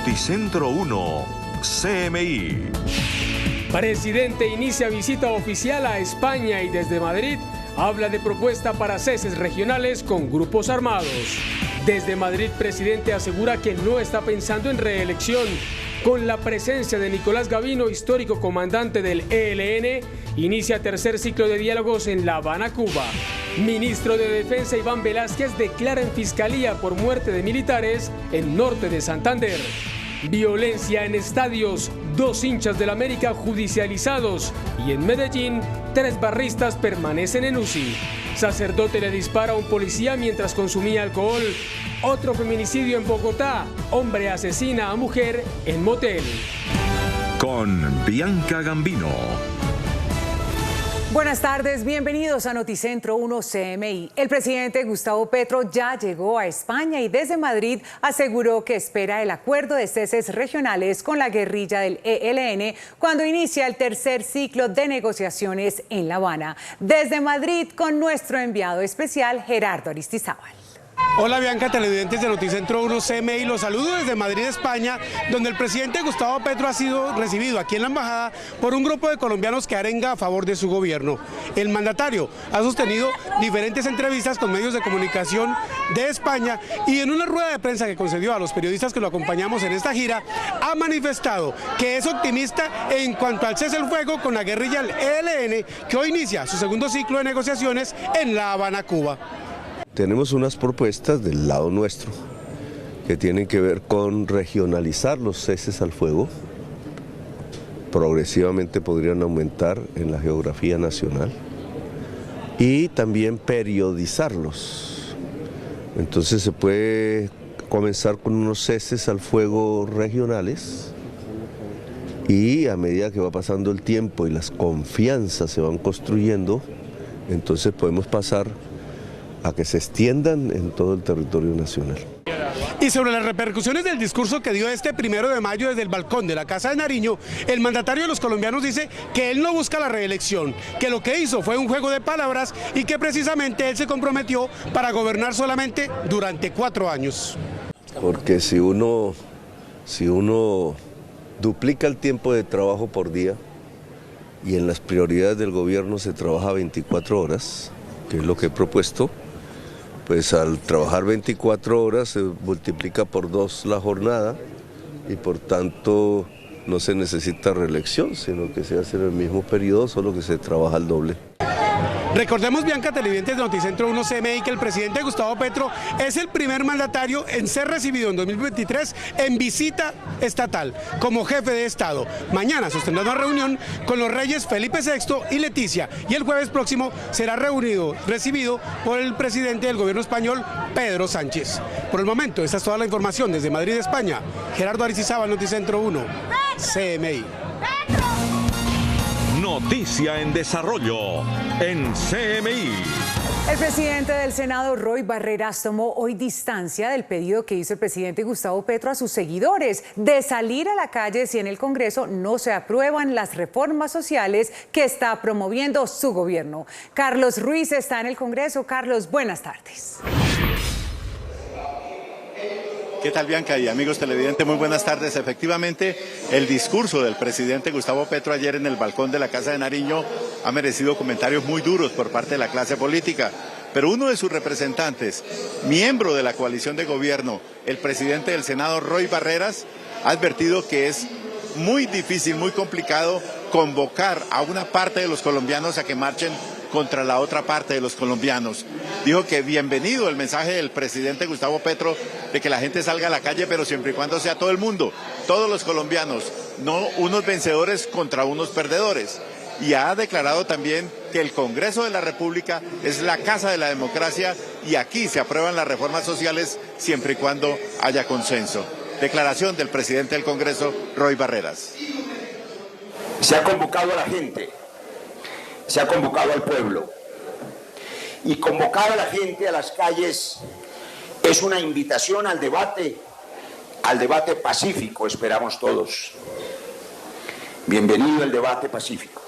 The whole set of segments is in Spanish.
Noticentro 1, CMI. Presidente inicia visita oficial a España y desde Madrid habla de propuesta para ceses regionales con grupos armados. Desde Madrid, presidente asegura que no está pensando en reelección. Con la presencia de Nicolás Gavino, histórico comandante del ELN, inicia tercer ciclo de diálogos en La Habana, Cuba. Ministro de Defensa Iván Velázquez declara en fiscalía por muerte de militares en norte de Santander. Violencia en estadios, 2 hinchas del América judicializados y en Medellín, 3 barristas permanecen en UCI. Sacerdote le dispara a un policía mientras consumía alcohol. Otro feminicidio en Bogotá, hombre asesina a mujer en motel. Con Bianca Gambino. Buenas tardes, bienvenidos a Noticentro 1 CMI. El presidente Gustavo Petro ya llegó a España y desde Madrid aseguró que espera el acuerdo de ceses regionales con la guerrilla del ELN cuando inicia el tercer ciclo de negociaciones en La Habana. Desde Madrid con nuestro enviado especial Gerardo Aristizábal. Hola Bianca, televidentes de Noticentro 1 CMI, los saludo desde Madrid, España, donde el presidente Gustavo Petro ha sido recibido aquí en la embajada por un grupo de colombianos que arenga a favor de su gobierno. El mandatario ha sostenido diferentes entrevistas con medios de comunicación de España y en una rueda de prensa que concedió a los periodistas que lo acompañamos en esta gira, ha manifestado que es optimista en cuanto al cese el fuego con la guerrilla del ELN, que hoy inicia su segundo ciclo de negociaciones en La Habana, Cuba. Tenemos unas propuestas del lado nuestro que tienen que ver con regionalizar los ceses al fuego. Progresivamente podrían aumentar en la geografía nacional y también periodizarlos. Entonces se puede comenzar con unos ceses al fuego regionales y a medida que va pasando el tiempo y las confianzas se van construyendo, entonces podemos pasar a que se extiendan en todo el territorio nacional. Y sobre las repercusiones del discurso que dio este 1 de mayo desde el balcón de la Casa de Nariño, el mandatario de los colombianos dice que él no busca la reelección, que lo que hizo fue un juego de palabras y que precisamente él se comprometió para gobernar solamente durante 4 años. Porque si uno duplica el tiempo de trabajo por día y en las prioridades del gobierno se trabaja 24 horas, que es lo que he propuesto, pues al trabajar 24 horas se multiplica por 2 la jornada y por tanto no se necesita reelección, sino que se hace en el mismo periodo, solo que se trabaja el doble. Recordemos, Bianca, televidentes de Noticentro 1 CMI, que el presidente Gustavo Petro es el primer mandatario en ser recibido en 2023 en visita estatal como jefe de Estado. Mañana sostendrá una reunión con los reyes Felipe VI y Leticia y el jueves próximo será recibido por el presidente del gobierno español, Pedro Sánchez. Por el momento, esta es toda la información desde Madrid, España. Gerardo Aristizábal, Noticentro 1 CMI. Noticia en desarrollo en CMI. El presidente del Senado, Roy Barreras, tomó hoy distancia del pedido que hizo el presidente Gustavo Petro a sus seguidores de salir a la calle si en el Congreso no se aprueban las reformas sociales que está promoviendo su gobierno. Carlos Ruiz está en el Congreso. Carlos, buenas tardes. ¿Qué tal, Bianca y amigos televidentes? Muy buenas tardes. Efectivamente, el discurso del presidente Gustavo Petro ayer en el balcón de la Casa de Nariño ha merecido comentarios muy duros por parte de la clase política. Pero uno de sus representantes, miembro de la coalición de gobierno, el presidente del Senado, Roy Barreras, ha advertido que es muy difícil, muy complicado convocar a una parte de los colombianos a que marchen contra la otra parte de los colombianos. Dijo que bienvenido el mensaje del presidente Gustavo Petro de que la gente salga a la calle, pero siempre y cuando sea todo el mundo, todos los colombianos, no unos vencedores contra unos perdedores. Y ha declarado también que el Congreso de la República es la casa de la democracia y aquí se aprueban las reformas sociales siempre y cuando haya consenso. Declaración del presidente del Congreso, Roy Barreras. Se ha convocado a la gente, se ha convocado al pueblo, y convocar a la gente a las calles es una invitación al debate pacífico, esperamos todos. Bienvenido el debate pacífico.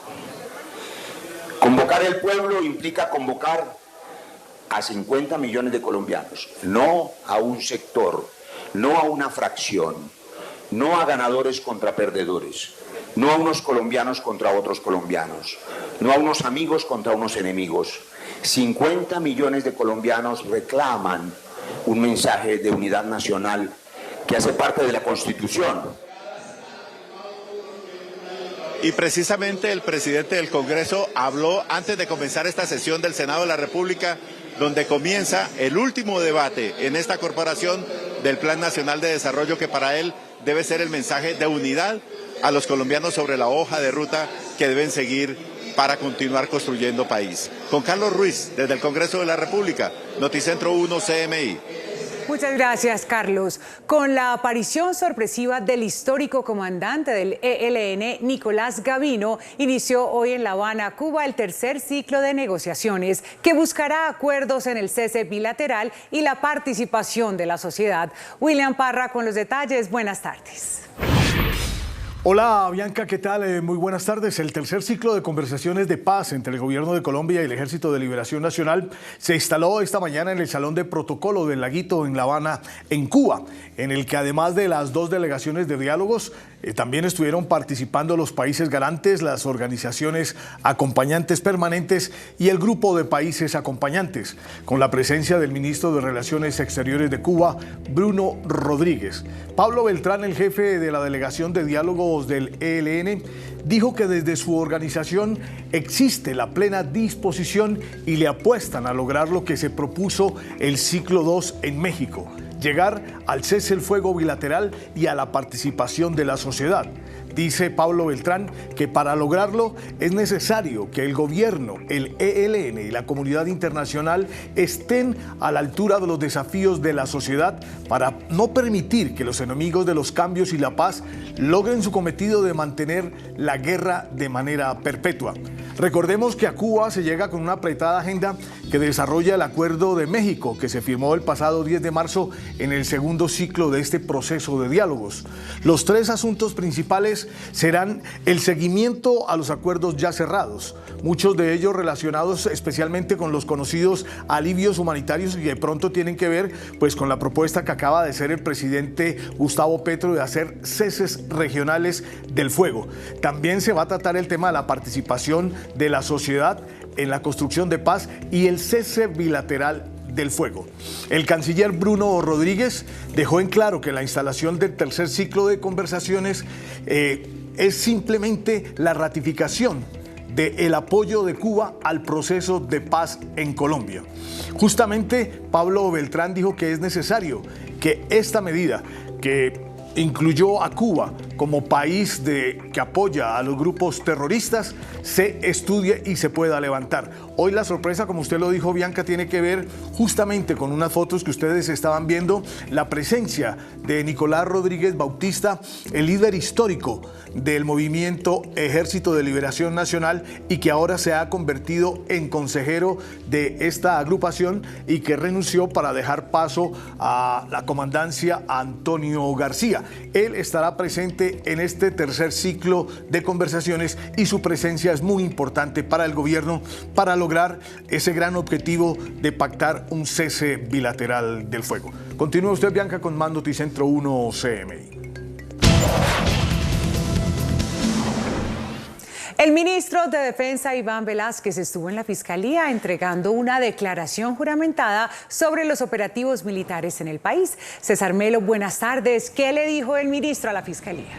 Convocar al pueblo implica convocar a 50 millones de colombianos, no a un sector, no a una fracción, no a ganadores contra perdedores, no a unos colombianos contra otros colombianos, no a unos amigos contra unos enemigos. 50 millones de colombianos reclaman un mensaje de unidad nacional que hace parte de la Constitución. Y precisamente el presidente del Congreso habló antes de comenzar esta sesión del Senado de la República, donde comienza el último debate en esta corporación del Plan Nacional de Desarrollo, que para él debe ser el mensaje de unidad a los colombianos sobre la hoja de ruta que deben seguir para continuar construyendo país. Con Carlos Ruiz, desde el Congreso de la República, Noticentro 1 CMI. Muchas gracias, Carlos. Con la aparición sorpresiva del histórico comandante del ELN, Nicolás Gavino, inició hoy en La Habana, Cuba, el tercer ciclo de negociaciones que buscará acuerdos en el cese bilateral y la participación de la sociedad. William Parra con los detalles. Buenas tardes. Hola Bianca, ¿qué tal? Muy buenas tardes. El tercer ciclo de conversaciones de paz entre el Gobierno de Colombia y el Ejército de Liberación Nacional se instaló esta mañana en el Salón de Protocolo del Laguito en La Habana, en Cuba, en el que además de las dos delegaciones de diálogos, también estuvieron participando los países garantes, las organizaciones acompañantes permanentes y el grupo de países acompañantes, con la presencia del ministro de Relaciones Exteriores de Cuba, Bruno Rodríguez. Pablo Beltrán, el jefe de la delegación de diálogos del ELN, dijo que desde su organización existe la plena disposición y le apuestan a lograr lo que se propuso el ciclo 2 en México: llegar al cese el fuego bilateral y a la participación de la sociedad. Dice Pablo Beltrán que para lograrlo es necesario que el gobierno, el ELN y la comunidad internacional estén a la altura de los desafíos de la sociedad para no permitir que los enemigos de los cambios y la paz logren su cometido de mantener la guerra de manera perpetua. Recordemos que a Cuba se llega con una apretada agenda que desarrolla el Acuerdo de México, que se firmó el pasado 10 de marzo en el segundo ciclo de este proceso de diálogos. Los tres asuntos principales serán el seguimiento a los acuerdos ya cerrados, muchos de ellos relacionados especialmente con los conocidos alivios humanitarios y de pronto tienen que ver pues con la propuesta que acaba de hacer el presidente Gustavo Petro de hacer ceses regionales del fuego. También se va a tratar el tema de la participación de la sociedad en la construcción de paz y el cese bilateral del fuego. El canciller Bruno Rodríguez dejó en claro que la instalación del tercer ciclo de conversaciones es simplemente la ratificación del apoyo de Cuba al proceso de paz en Colombia. Justamente Pablo Beltrán dijo que es necesario que esta medida, que incluyó a Cuba como país que apoya a los grupos terroristas, se estudie y se pueda levantar. Hoy la sorpresa, como usted lo dijo, Bianca, tiene que ver justamente con unas fotos que ustedes estaban viendo, la presencia de Nicolás Rodríguez Bautista, el líder histórico del movimiento Ejército de Liberación Nacional y que ahora se ha convertido en consejero de esta agrupación y que renunció para dejar paso a la comandancia a Antonio García. Él estará presente en este tercer ciclo de conversaciones y su presencia es muy importante para el gobierno para lograr ese gran objetivo de pactar un cese bilateral del fuego. Continúa usted, Bianca, con más Noticentro 1 CMI. El ministro de Defensa, Iván Velásquez, estuvo en la Fiscalía entregando una declaración juramentada sobre los operativos militares en el país. César Melo, buenas tardes. ¿Qué le dijo el ministro a la Fiscalía?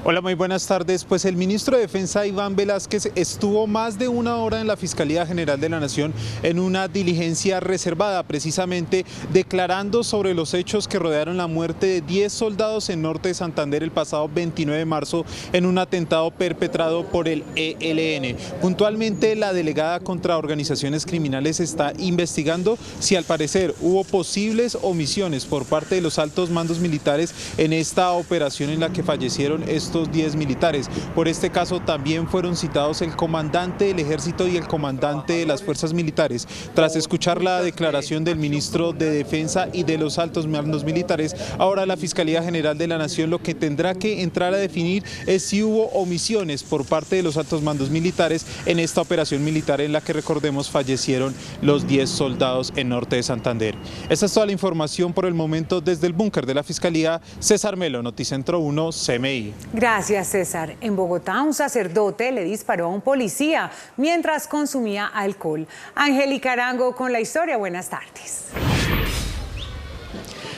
Hola, muy buenas tardes. Pues el ministro de Defensa, Iván Velásquez, estuvo más de una hora en la Fiscalía General de la Nación en una diligencia reservada, precisamente declarando sobre los hechos que rodearon la muerte de 10 soldados en Norte de Santander el pasado 29 de marzo en un atentado perpetrado por el ELN. Puntualmente, la delegada contra organizaciones criminales está investigando si al parecer hubo posibles omisiones por parte de los altos mandos militares en esta operación en la que fallecieron estos estos 10 militares. Por este caso también fueron citados el comandante del Ejército y el comandante de las Fuerzas Militares. Tras escuchar la declaración del ministro de Defensa y de los altos mandos militares, ahora la Fiscalía General de la Nación lo que tendrá que entrar a definir es si hubo omisiones por parte de los altos mandos militares en esta operación militar en la que, recordemos, fallecieron los 10 soldados en norte de Santander. Esta es toda la información por el momento desde el búnker de la Fiscalía. César Melo, Noticentro 1, CMI. Gracias, César. En Bogotá, un sacerdote le disparó a un policía mientras consumía alcohol. Angélica Arango con la historia. Buenas tardes.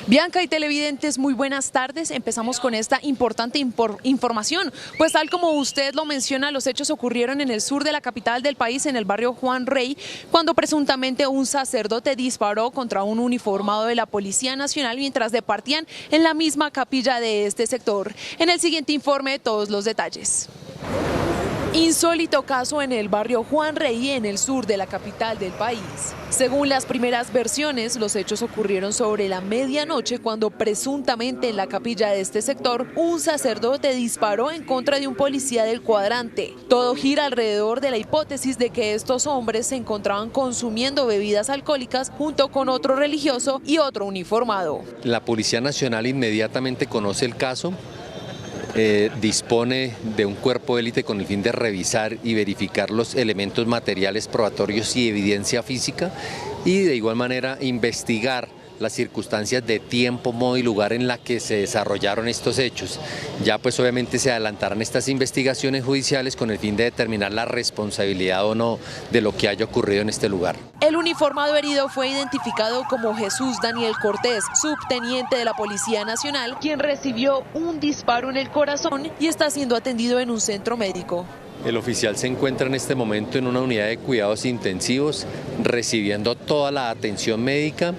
Bianca y televidentes, muy buenas tardes. Empezamos con esta importante información. Pues tal como usted lo menciona, los hechos ocurrieron en el sur de la capital del país, en el barrio Juan Rey, cuando presuntamente un sacerdote disparó contra un uniformado de la Policía Nacional mientras departían en la misma capilla de este sector. En el siguiente informe, todos los detalles. Insólito caso en el barrio Juan Rey, en el sur de la capital del país. Según las primeras versiones, los hechos ocurrieron sobre la medianoche cuando presuntamente en la capilla de este sector un sacerdote disparó en contra de un policía del cuadrante. Todo gira alrededor de la hipótesis de que estos hombres se encontraban consumiendo bebidas alcohólicas junto con otro religioso y otro uniformado. La Policía Nacional inmediatamente conoce el caso. Dispone de un cuerpo de élite con el fin de revisar y verificar los elementos materiales probatorios y evidencia física y de igual manera investigar las circunstancias de tiempo, modo y lugar en la que se desarrollaron estos hechos. Ya pues obviamente se adelantarán estas investigaciones judiciales con el fin de determinar la responsabilidad o no de lo que haya ocurrido en este lugar. El uniformado herido fue identificado como Jesús Daniel Cortés, subteniente de la Policía Nacional, quien recibió un disparo en el corazón y está siendo atendido en un centro médico. El oficial se encuentra en este momento en una unidad de cuidados intensivos, recibiendo toda la atención médica.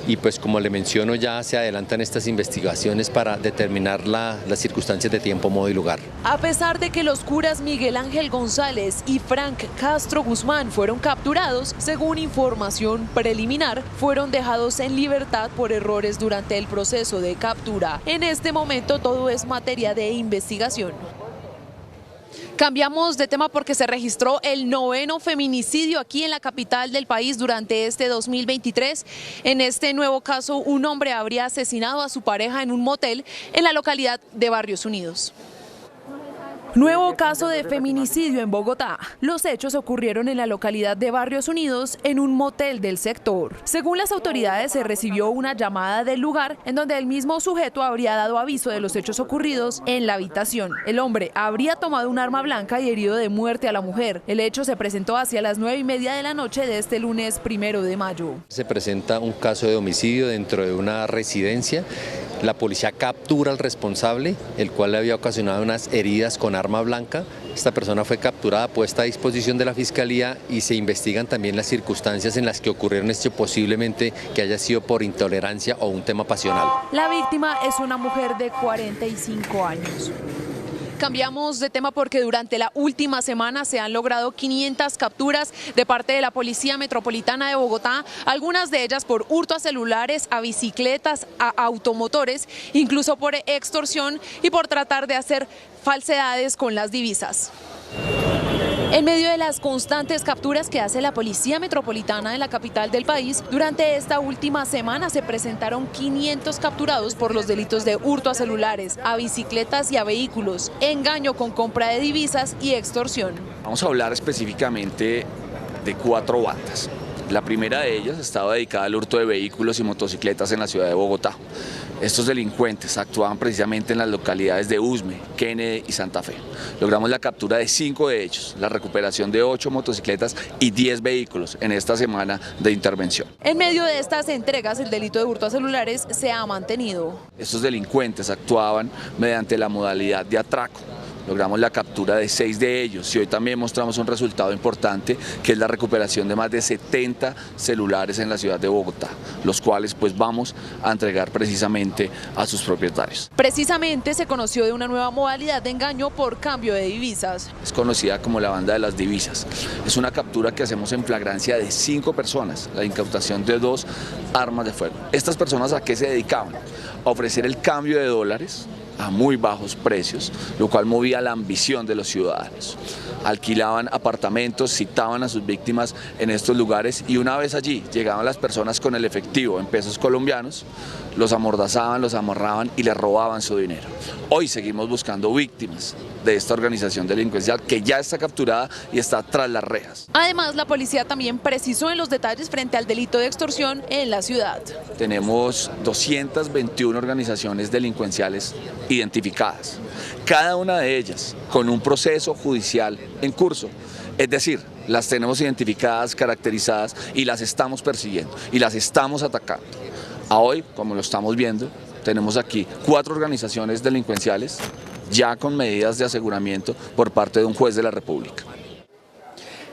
Y pues como le menciono, ya se adelantan estas investigaciones para determinar las circunstancias de tiempo, modo y lugar. A pesar de que los curas Miguel Ángel González y Frank Castro Guzmán fueron capturados, según información preliminar, fueron dejados en libertad por errores durante el proceso de captura. En este momento todo es materia de investigación. Cambiamos de tema porque se registró el 9º feminicidio aquí en la capital del país durante este 2023. En este nuevo caso, un hombre habría asesinado a su pareja en un motel en la localidad de Barrios Unidos. Nuevo caso de feminicidio en Bogotá. Los hechos ocurrieron en la localidad de Barrios Unidos, en un motel del sector. Según las autoridades, se recibió una llamada del lugar en donde el mismo sujeto habría dado aviso de los hechos ocurridos en la habitación. El hombre habría tomado un arma blanca y herido de muerte a la mujer. El hecho se presentó hacia las 9:30 de la noche de este lunes 1 de mayo. Se presenta un caso de homicidio dentro de una residencia. La policía captura al responsable, el cual le había ocasionado unas heridas con arma blanca. Esta persona fue capturada, puesta a disposición de la Fiscalía y se investigan también las circunstancias en las que ocurrieron esto, posiblemente que haya sido por intolerancia o un tema pasional. La víctima es una mujer de 45 años. Cambiamos de tema porque durante la última semana se han logrado 500 capturas de parte de la Policía Metropolitana de Bogotá, algunas de ellas por hurto a celulares, a bicicletas, a automotores, incluso por extorsión y por tratar de hacer falsedades con las divisas. En medio de las constantes capturas que hace la Policía Metropolitana de la capital del país, durante esta última semana se presentaron 500 capturados por los delitos de hurto a celulares, a bicicletas y a vehículos, engaño con compra de divisas y extorsión. Vamos a hablar específicamente de 4 bandas. La primera de ellas estaba dedicada al hurto de vehículos y motocicletas en la ciudad de Bogotá. Estos delincuentes actuaban precisamente en las localidades de Usme, Kennedy y Santa Fe. Logramos la captura de 5 de ellos, la recuperación de 8 motocicletas y 10 vehículos en esta semana de intervención. En medio de estas entregas, el delito de hurto a celulares se ha mantenido. Estos delincuentes actuaban mediante la modalidad de atraco. Logramos la captura de 6 de ellos y hoy también mostramos un resultado importante, que es la recuperación de más de 70 celulares en la ciudad de Bogotá, los cuales pues vamos a entregar precisamente a sus propietarios. Precisamente se conoció de una nueva modalidad de engaño por cambio de divisas. Es conocida como la banda de las divisas. Es una captura que hacemos en flagrancia de 5 personas, la incautación de 2 armas de fuego. ¿Estas personas a qué se dedicaban? A ofrecer el cambio de dólares a muy bajos precios, lo cual movía la ambición de los ciudadanos. Alquilaban apartamentos, citaban a sus víctimas en estos lugares y una vez allí llegaban las personas con el efectivo en pesos colombianos, los amordazaban, los amarraban y les robaban su dinero. Hoy seguimos buscando víctimas de esta organización delincuencial que ya está capturada y está tras las rejas. Además, la policía también precisó en los detalles frente al delito de extorsión en la ciudad. Tenemos 221 organizaciones delincuenciales identificadas, cada una de ellas con un proceso judicial en curso. Es decir, las tenemos identificadas, caracterizadas y las estamos persiguiendo y las estamos atacando. A hoy, como lo estamos viendo, tenemos aquí 4 organizaciones delincuenciales ya con medidas de aseguramiento por parte de un juez de la República.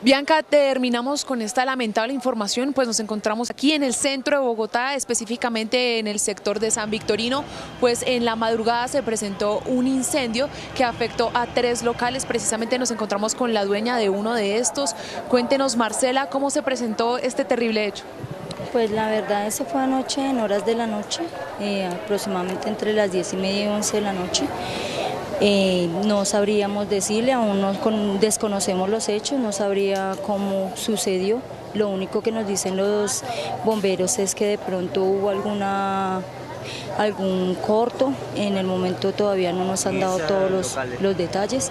Bianca, terminamos con esta lamentable información, pues nos encontramos aquí en el centro de Bogotá, específicamente en el sector de San Victorino, pues en la madrugada se presentó un incendio que afectó a 3 locales, precisamente nos encontramos con la dueña de uno de estos. Cuéntenos, Marcela, ¿cómo se presentó este terrible hecho? Pues la verdad, eso fue anoche, en horas de la noche, aproximadamente entre las 10:30 y 11 de la noche. No sabríamos decirle, aún no desconocemos los hechos, no sabría cómo sucedió. Lo único que nos dicen los bomberos es que de pronto hubo algún corto, en el momento todavía no nos han dado todos los detalles.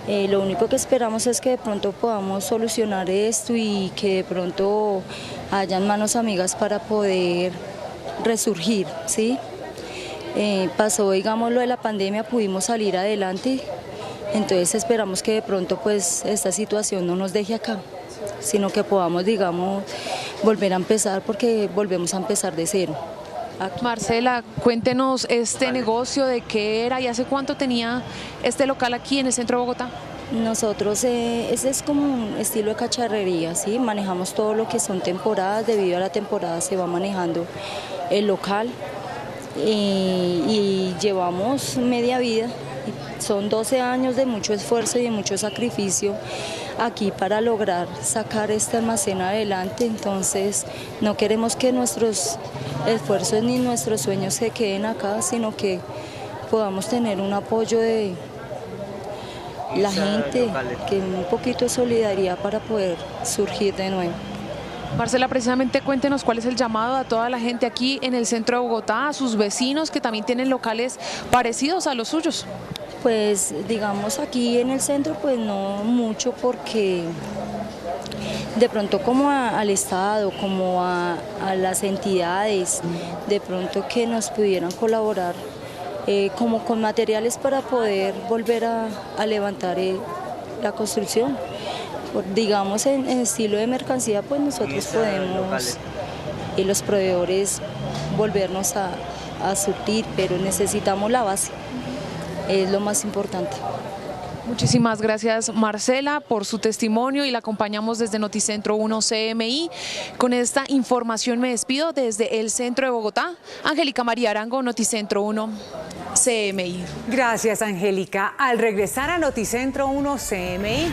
Lo único que esperamos es que de pronto podamos solucionar esto y que de pronto hayan manos amigas para poder resurgir, ¿sí? Pasó, digamos, lo de la pandemia, pudimos salir adelante, entonces esperamos que de pronto pues esta situación no nos deje acá, sino que podamos, digamos, volver a empezar, porque volvemos a empezar de cero. Marcela, cuéntenos este negocio, de qué era y hace cuánto tenía este local aquí en el centro de Bogotá. Nosotros, ese es como un estilo de cacharrería, ¿sí? Manejamos todo lo que son temporadas, debido a la temporada se va manejando el local y llevamos media vida. Son 12 años de mucho esfuerzo y de mucho sacrificio aquí para lograr sacar este almacén adelante, entonces no queremos que nuestros esfuerzos ni nuestros sueños se queden acá, sino que podamos tener un apoyo de la gente, que un poquito de solidaridad para poder surgir de nuevo. Marcela, precisamente cuéntenos cuál es el llamado a toda la gente aquí en el centro de Bogotá, a sus vecinos que también tienen locales parecidos a los suyos. Pues digamos aquí en el centro pues no mucho, porque de pronto como al Estado, como a las entidades, de pronto que nos pudieran colaborar como con materiales para poder volver a levantar la construcción. Digamos en estilo de mercancía pues nosotros podemos y los proveedores volvernos a surtir, pero necesitamos la base, es lo más importante. Muchísimas gracias, Marcela, por su testimonio, y la acompañamos desde Noticentro 1 CMI. Con esta información me despido desde el centro de Bogotá. Angélica María Arango, Noticentro 1 CMI. Gracias, Angélica. Al regresar a Noticentro 1 CMI,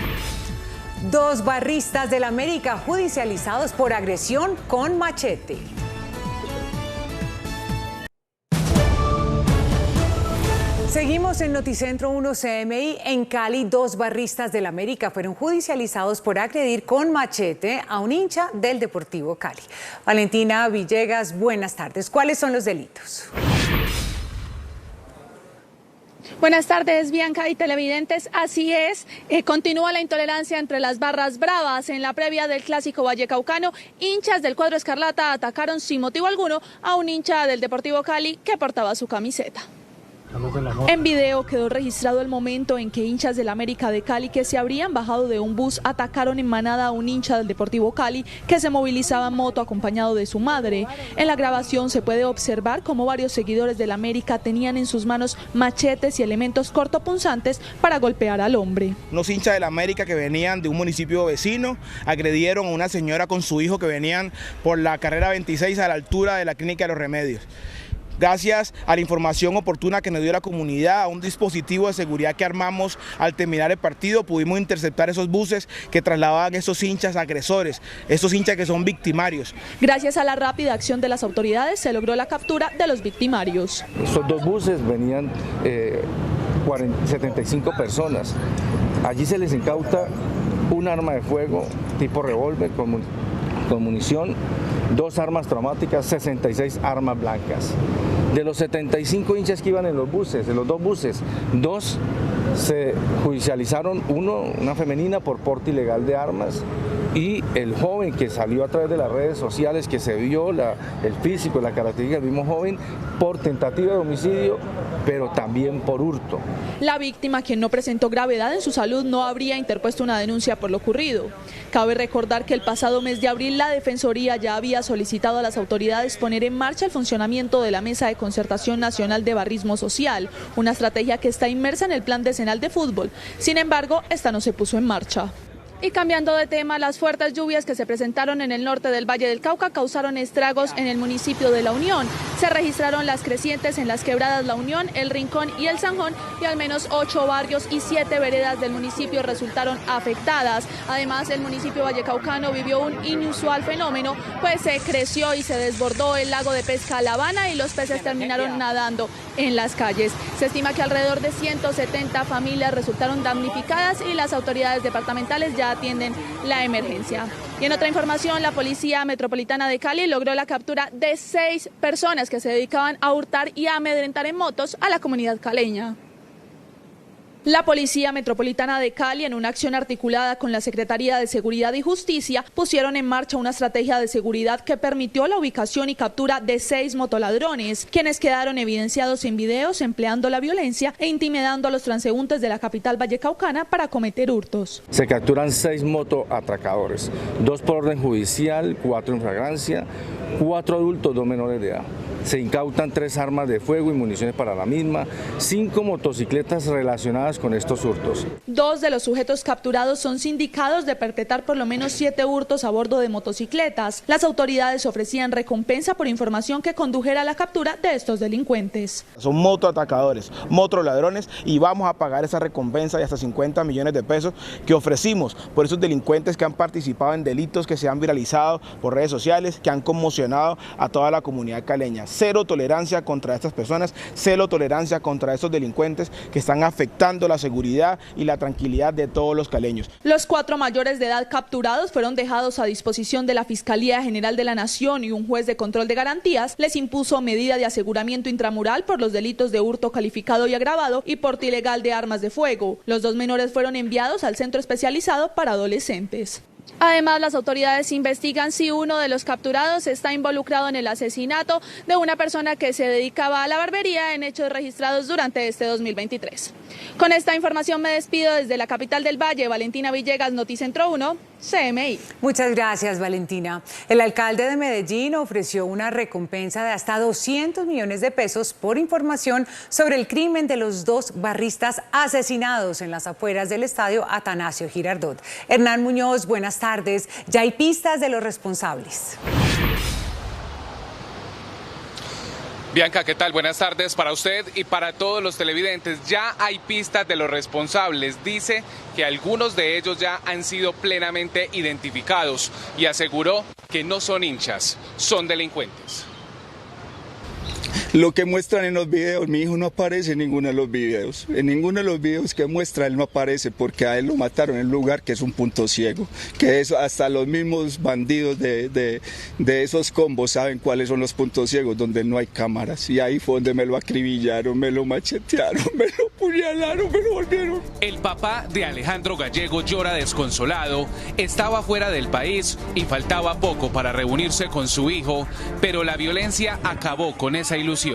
2 barristas del América judicializados por agresión con machete. Seguimos en Noticentro 1 CMI. En Cali, 2 barristas del América fueron judicializados por agredir con machete a un hincha del Deportivo Cali. Valentina Villegas, buenas tardes. ¿Cuáles son los delitos? Buenas tardes, Bianca y televidentes. Así es, continúa la intolerancia entre las barras bravas. En la previa del Clásico Vallecaucano, hinchas del cuadro escarlata atacaron sin motivo alguno a un hincha del Deportivo Cali que portaba su camiseta. En video quedó registrado el momento en que hinchas del América de Cali, que se habrían bajado de un bus, atacaron en manada a un hincha del Deportivo Cali que se movilizaba en moto acompañado de su madre. En la grabación se puede observar cómo varios seguidores del América tenían en sus manos machetes y elementos cortopunzantes para golpear al hombre. Unos hinchas del América que venían de un municipio vecino agredieron a una señora con su hijo que venían por la carrera 26 a la altura de la Clínica de los Remedios. gracias a la información oportuna que nos dio la comunidad, a un dispositivo de seguridad que armamos al terminar el partido, pudimos interceptar esos buses que trasladaban a esos hinchas agresores, esos hinchas que son victimarios. Gracias a la rápida acción de las autoridades se logró la captura de los victimarios. Estos dos buses venían 75 personas. Allí se les incauta un arma de fuego tipo revólver con munición, 2 armas traumáticas, 66 armas blancas. De los 75 hinchas que iban en los buses, de los 2 buses, 2 se judicializaron, una femenina por porte ilegal de armas, y el joven que salió a través de las redes sociales, que se vio el físico, la característica del mismo joven, por tentativa de homicidio, pero también por hurto. La víctima, quien no presentó gravedad en su salud, no habría interpuesto una denuncia por lo ocurrido. Cabe recordar que el pasado mes de abril la Defensoría ya había solicitado a las autoridades poner en marcha el funcionamiento de la Mesa de Concertación Nacional de Barrismo Social, una estrategia que está inmersa en el Plan Decenal de Fútbol. Sin embargo, esta no se puso en marcha. Y cambiando de tema, las fuertes lluvias que se presentaron en el norte del Valle del Cauca causaron estragos en el municipio de La Unión. Se registraron las crecientes en las quebradas La Unión, El Rincón y El Zanjón, y al menos 8 barrios y 7 veredas del municipio resultaron afectadas. Además, el municipio vallecaucano vivió un inusual fenómeno, pues se creció y se desbordó el lago de pesca La Habana y los peces terminaron nadando en las calles. Se estima que alrededor de 170 familias resultaron damnificadas y las autoridades departamentales ya atienden la emergencia. Y en otra información, la Policía Metropolitana de Cali logró la captura de 6 personas que se dedicaban a hurtar y a amedrentar en motos a la comunidad caleña. La Policía Metropolitana de Cali, en una acción articulada con la Secretaría de Seguridad y Justicia, pusieron en marcha una estrategia de seguridad que permitió la ubicación y captura de 6 motoladrones, quienes quedaron evidenciados en videos empleando la violencia e intimidando a los transeúntes de la capital vallecaucana para cometer hurtos. Se capturan 6 motoatracadores, 2 por orden judicial, 4 en flagrancia, 4 adultos, 2 menores de edad. Se incautan 3 armas de fuego y municiones para la misma, 5 motocicletas relacionadas con estos hurtos. 2 de los sujetos capturados son sindicados de perpetrar por lo menos 7 hurtos a bordo de motocicletas. Las autoridades ofrecían recompensa por información que condujera a la captura de estos delincuentes. Son motoatacadores, motoladrones, y vamos a pagar esa recompensa de hasta 50 millones de pesos que ofrecimos por esos delincuentes que han participado en delitos que se han viralizado por redes sociales, que han conmocionado a toda la comunidad caleña. Cero tolerancia contra estas personas, cero tolerancia contra estos delincuentes que están afectando la seguridad y la tranquilidad de todos los caleños. Los 4 mayores de edad capturados fueron dejados a disposición de la Fiscalía General de la Nación, y un juez de control de garantías les impuso medida de aseguramiento intramural por los delitos de hurto calificado y agravado y porte ilegal de armas de fuego. Los 2 menores fueron enviados al centro especializado para adolescentes. Además, las autoridades investigan si uno de los capturados está involucrado en el asesinato de una persona que se dedicaba a la barbería en hechos registrados durante este 2023. Con esta información me despido desde la capital del Valle. Valentina Villegas, Noticentro 1, CMI. Muchas gracias, Valentina. El alcalde de Medellín ofreció una recompensa de hasta 200 millones de pesos por información sobre el crimen de los 2 barristas asesinados en las afueras del estadio Atanasio Girardot. Hernán Muñoz, buenas tardes. Ya hay pistas de los responsables. Bianca, ¿qué tal? Buenas tardes para usted y para todos los televidentes. Ya hay pistas de los responsables. Dice que algunos de ellos ya han sido plenamente identificados y aseguró que no son hinchas, son delincuentes. Lo que muestran en los videos, mi hijo no aparece en ninguno de los videos. En ninguno de los videos que muestra él no aparece, porque a él lo mataron en un lugar que es un punto ciego. Que es hasta los mismos bandidos de esos combos saben cuáles son los puntos ciegos, donde no hay cámaras. Y ahí fue donde me lo acribillaron, me lo machetearon, me lo puñalaron, me lo volvieron. El papá de Alejandro Gallego llora desconsolado. Estaba fuera del país y faltaba poco para reunirse con su hijo, pero la violencia acabó con esa ilusión.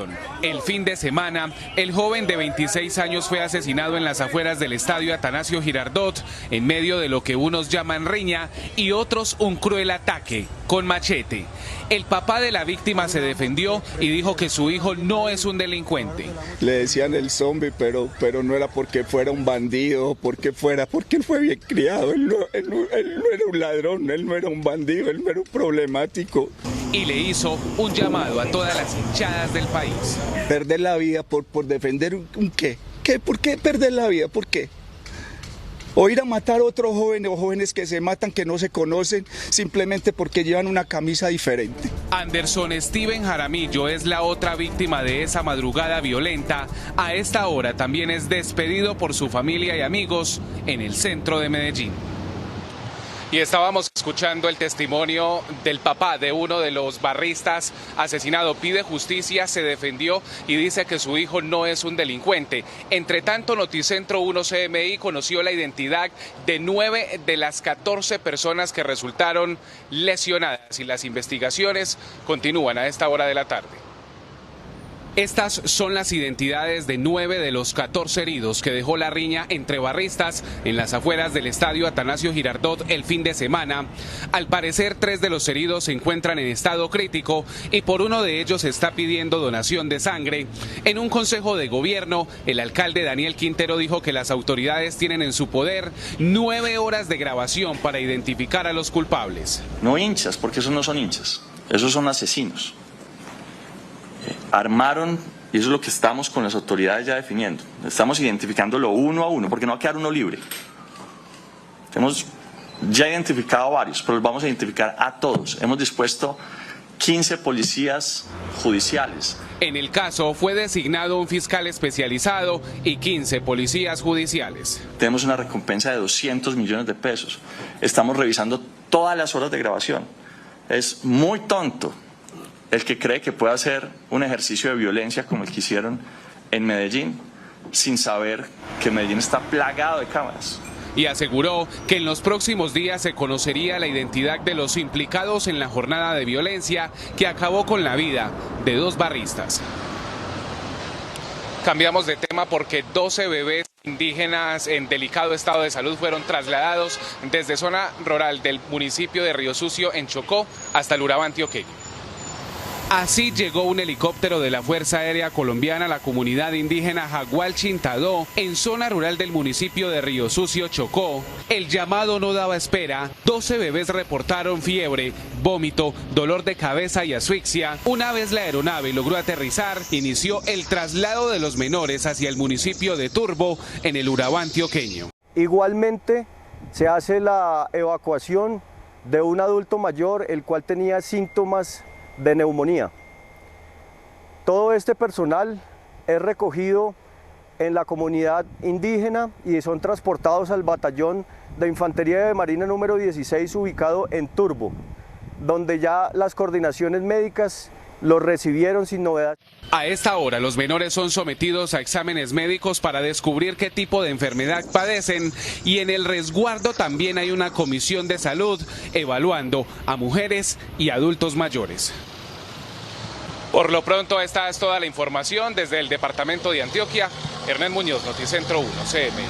El fin de semana, el joven de 26 años fue asesinado en las afueras del estadio Atanasio Girardot, en medio de lo que unos llaman riña y otros un cruel ataque con machete. El papá de la víctima se defendió y dijo que su hijo no es un delincuente. Le decían el zombie, pero no era porque fuera un bandido, porque él fue bien criado, él no era un ladrón, él no era un bandido, él no era un problemático. y le hizo un llamado a todas las hinchadas del país. Perder la vida por defender un qué. ¿Por qué perder la vida? ¿Por qué? O ir a matar a otros jóvenes o jóvenes que se matan, que no se conocen, simplemente porque llevan una camisa diferente. Anderson Steven Jaramillo es la otra víctima de esa madrugada violenta. A esta hora también es despedido por su familia y amigos en el centro de Medellín. Y estábamos escuchando el testimonio del papá de uno de los barristas asesinado. Pide justicia, se defendió y dice que su hijo no es un delincuente. Entre tanto, Noticentro 1 CMI conoció la identidad de 9 de las 14 personas que resultaron lesionadas y las investigaciones continúan a esta hora de la tarde. Estas son las identidades de 9 de los 14 heridos que dejó la riña entre barristas en las afueras del estadio Atanasio Girardot el fin de semana. Al parecer, 3 de los heridos se encuentran en estado crítico y por uno de ellos se está pidiendo donación de sangre. En un consejo de gobierno, el alcalde Daniel Quintero dijo que las autoridades tienen en su poder 9 horas de grabación para identificar a los culpables. No hinchas, porque esos no son hinchas, esos son asesinos. Armaron, y eso es lo que estamos con las autoridades ya definiendo. Estamos identificándolo uno a uno, porque no va a quedar uno libre. Hemos ya identificado a varios, pero los vamos a identificar a todos. Hemos dispuesto 15 policías judiciales. En el caso fue designado un fiscal especializado y 15 policías judiciales. Tenemos una recompensa de 200 millones de pesos. Estamos revisando todas las horas de grabación. Es muy tonto el que cree que puede hacer un ejercicio de violencia como el que hicieron en Medellín, sin saber que Medellín está plagado de cámaras. Y aseguró que en los próximos días se conocería la identidad de los implicados en la jornada de violencia que acabó con la vida de 2 barristas. Cambiamos de tema porque 12 bebés indígenas en delicado estado de salud fueron trasladados desde zona rural del municipio de Río Sucio en Chocó hasta el Urabá antioqueño. Así llegó un helicóptero de la Fuerza Aérea Colombiana a la comunidad indígena Jagual Chintadó, en zona rural del municipio de Río Sucio, Chocó. El llamado no daba espera. 12 bebés reportaron fiebre, vómito, dolor de cabeza y asfixia. Una vez la aeronave logró aterrizar, inició el traslado de los menores hacia el municipio de Turbo, en el Urabá antioqueño. Igualmente se hace la evacuación de un adulto mayor, el cual tenía síntomas de neumonía. Todo este personal es recogido en la comunidad indígena y son transportados al batallón de Infantería de Marina número 16 ubicado en Turbo, donde ya las coordinaciones médicas los recibieron sin novedad. A esta hora los menores son sometidos a exámenes médicos para descubrir qué tipo de enfermedad padecen y en el resguardo también hay una comisión de salud evaluando a mujeres y adultos mayores. Por lo pronto esta es toda la información desde el departamento de Antioquia. Hernán Muñoz, Noticentro 1, CMI.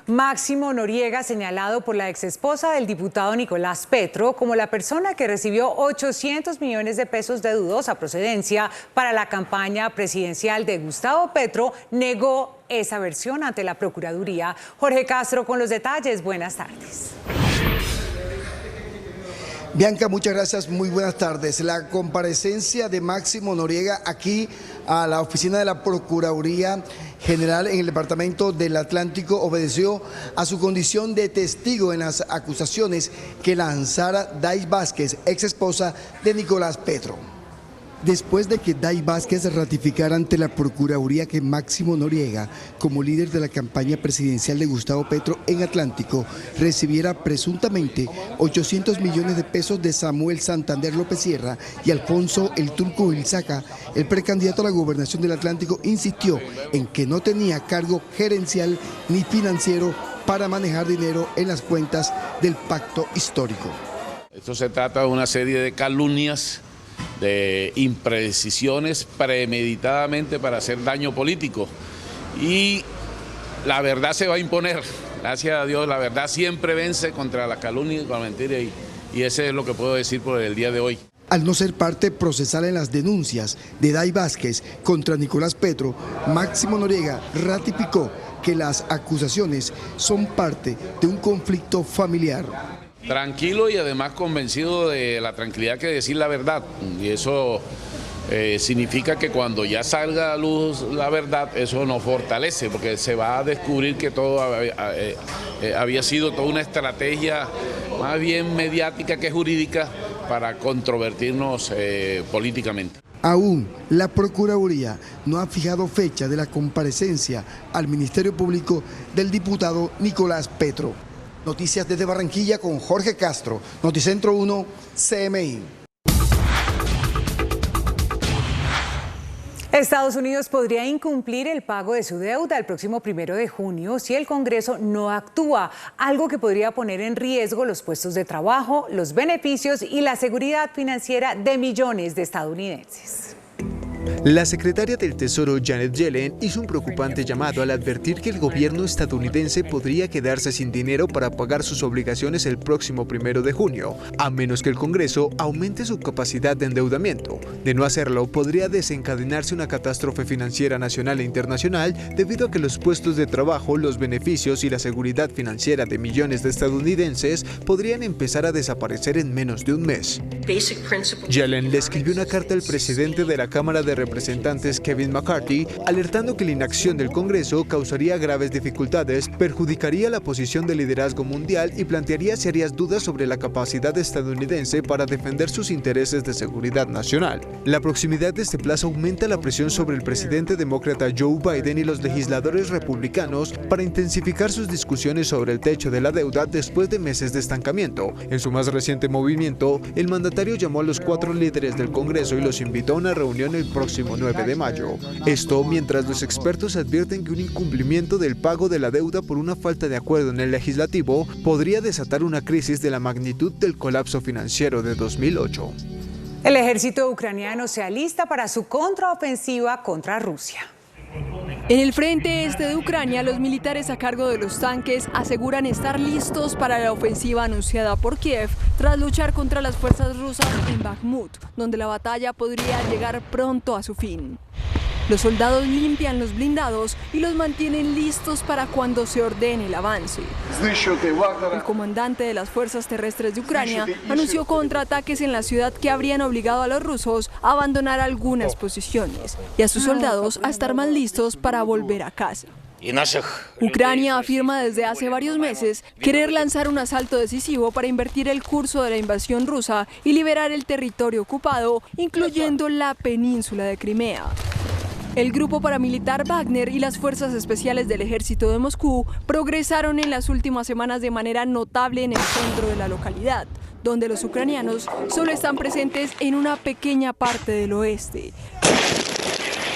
Máximo Noriega, señalado por la exesposa del diputado Nicolás Petro como la persona que recibió 800 millones de pesos de dudosa procedencia para la campaña presidencial de Gustavo Petro, negó esa versión ante la Procuraduría. Jorge Castro con los detalles. Buenas tardes. Bianca, muchas gracias, muy buenas tardes. La comparecencia de Máximo Noriega aquí a la oficina de la Procuraduría General en el Departamento del Atlántico obedeció a su condición de testigo en las acusaciones que lanzara Day Vázquez, ex esposa de Nicolás Petro. Después de que Day Vázquez ratificara ante la Procuraduría que Máximo Noriega, como líder de la campaña presidencial de Gustavo Petro en Atlántico, recibiera presuntamente 800 millones de pesos de Samuel Santander López Sierra y Alfonso El Turco Wilsaca, el precandidato a la gobernación del Atlántico insistió en que no tenía cargo gerencial ni financiero para manejar dinero en las cuentas del pacto histórico. Esto se trata de una serie de calumnias, de imprecisiones premeditadamente para hacer daño político y la verdad se va a imponer, gracias a Dios la verdad siempre vence contra la calumnia y con la mentira y ese es lo que puedo decir por el día de hoy. Al no ser parte procesal en las denuncias de Day Vázquez contra Nicolás Petro, Máximo Noriega ratificó que las acusaciones son parte de un conflicto familiar. Tranquilo y además convencido de la tranquilidad que decir la verdad. Y eso significa que cuando ya salga a luz la verdad, eso nos fortalece, porque se va a descubrir que todo había sido toda una estrategia más bien mediática que jurídica para controvertirnos políticamente. Aún la Procuraduría no ha fijado fecha de la comparecencia al Ministerio Público del diputado Nicolás Petro. Noticias desde Barranquilla con Jorge Castro, Noticentro 1, CMI. Estados Unidos podría incumplir el pago de su deuda el próximo 1 de junio si el Congreso no actúa, algo que podría poner en riesgo los puestos de trabajo, los beneficios y la seguridad financiera de millones de estadounidenses. La secretaria del Tesoro Janet Yellen hizo un preocupante llamado al advertir que el gobierno estadounidense podría quedarse sin dinero para pagar sus obligaciones el próximo 1 de junio, a menos que el Congreso aumente su capacidad de endeudamiento. De no hacerlo, podría desencadenarse una catástrofe financiera nacional e internacional debido a que los puestos de trabajo, los beneficios y la seguridad financiera de millones de estadounidenses podrían empezar a desaparecer en menos de un mes. Yellen le escribió una carta al presidente de la Cámara de Representantes Kevin McCarthy, alertando que la inacción del Congreso causaría graves dificultades, perjudicaría la posición de liderazgo mundial y plantearía serias dudas sobre la capacidad estadounidense para defender sus intereses de seguridad nacional. La proximidad de este plazo aumenta la presión sobre el presidente demócrata Joe Biden y los legisladores republicanos para intensificar sus discusiones sobre el techo de la deuda después de meses de estancamiento. En su más reciente movimiento, el mandatario llamó a los 4 líderes del Congreso y los invitó a una reunión el próximo 9 de mayo. Esto mientras los expertos advierten que un incumplimiento del pago de la deuda por una falta de acuerdo en el legislativo podría desatar una crisis de la magnitud del colapso financiero de 2008. El ejército ucraniano se alista para su contraofensiva contra Rusia. En el frente este de Ucrania, los militares a cargo de los tanques aseguran estar listos para la ofensiva anunciada por Kiev tras luchar contra las fuerzas rusas en Bakhmut, donde la batalla podría llegar pronto a su fin. Los soldados limpian los blindados y los mantienen listos para cuando se ordene el avance. El comandante de las fuerzas terrestres de Ucrania anunció contraataques en la ciudad que habrían obligado a los rusos a abandonar algunas posiciones y a sus soldados a estar más listos para volver a casa. Ucrania afirma desde hace varios meses querer lanzar un asalto decisivo para invertir el curso de la invasión rusa y liberar el territorio ocupado, incluyendo la península de Crimea. El grupo paramilitar Wagner y las fuerzas especiales del ejército de Moscú progresaron en las últimas semanas de manera notable en el centro de la localidad, donde los ucranianos solo están presentes en una pequeña parte del oeste.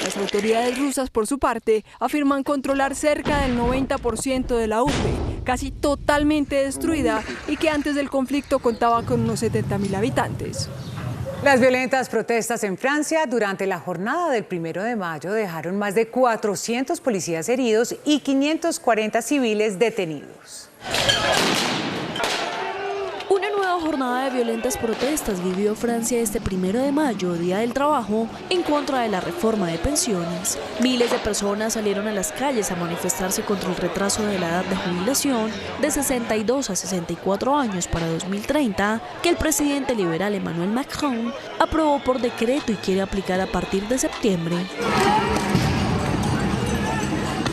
Las autoridades rusas, por su parte, afirman controlar cerca del 90% de la urbe, casi totalmente destruida, y que antes del conflicto contaba con unos 70.000 habitantes. Las violentas protestas en Francia durante la jornada del 1 de mayo dejaron más de 400 policías heridos y 540 civiles detenidos. Una nueva jornada de violentas protestas vivió Francia este 1 de mayo, Día del Trabajo, en contra de la reforma de pensiones. Miles de personas salieron a las calles a manifestarse contra el retraso de la edad de jubilación de 62 a 64 años para 2030, que el presidente liberal Emmanuel Macron aprobó por decreto y quiere aplicar a partir de septiembre.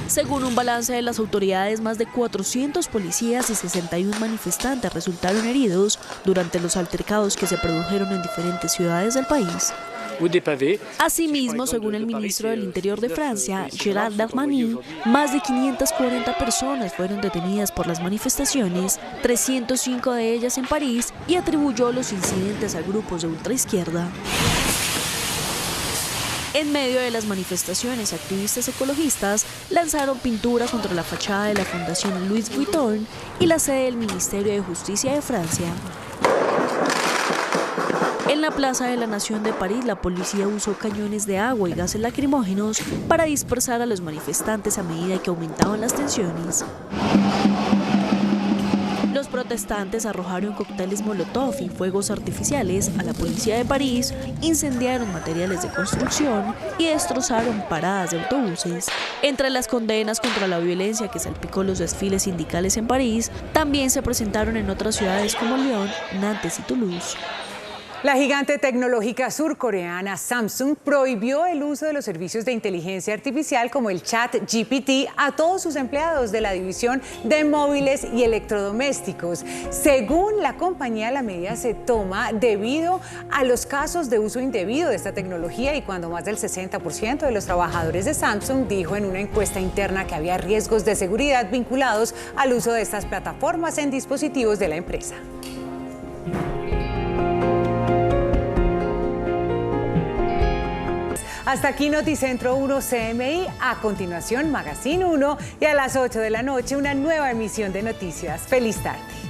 Según un balance de las autoridades, más de 400 policías y 61 manifestantes resultaron heridos durante los altercados que se produjeron en diferentes ciudades del país. Asimismo, según el ministro del Interior de Francia, Gérald Darmanin, más de 540 personas fueron detenidas por las manifestaciones, 305 de ellas en París, y atribuyó los incidentes a grupos de ultraizquierda. En medio de las manifestaciones, activistas ecologistas lanzaron pintura contra la fachada de la Fundación Louis Vuitton y la sede del Ministerio de Justicia de Francia. En la Plaza de la Nación de París, la policía usó cañones de agua y gases lacrimógenos para dispersar a los manifestantes a medida que aumentaban las tensiones. Los protestantes arrojaron cócteles molotov y fuegos artificiales a la policía de París, incendiaron materiales de construcción y destrozaron paradas de autobuses. Entre las condenas contra la violencia que salpicó los desfiles sindicales en París, también se presentaron en otras ciudades como Lyon, Nantes y Toulouse. La gigante tecnológica surcoreana Samsung prohibió el uso de los servicios de inteligencia artificial como el ChatGPT a todos sus empleados de la división de móviles y electrodomésticos. Según la compañía, la medida se toma debido a los casos de uso indebido de esta tecnología y cuando más del 60% de los trabajadores de Samsung dijo en una encuesta interna que había riesgos de seguridad vinculados al uso de estas plataformas en dispositivos de la empresa. Hasta aquí Noticentro 1 CMI, a continuación Magazine 1 y a las 8 de la noche una nueva emisión de noticias. ¡Feliz tarde!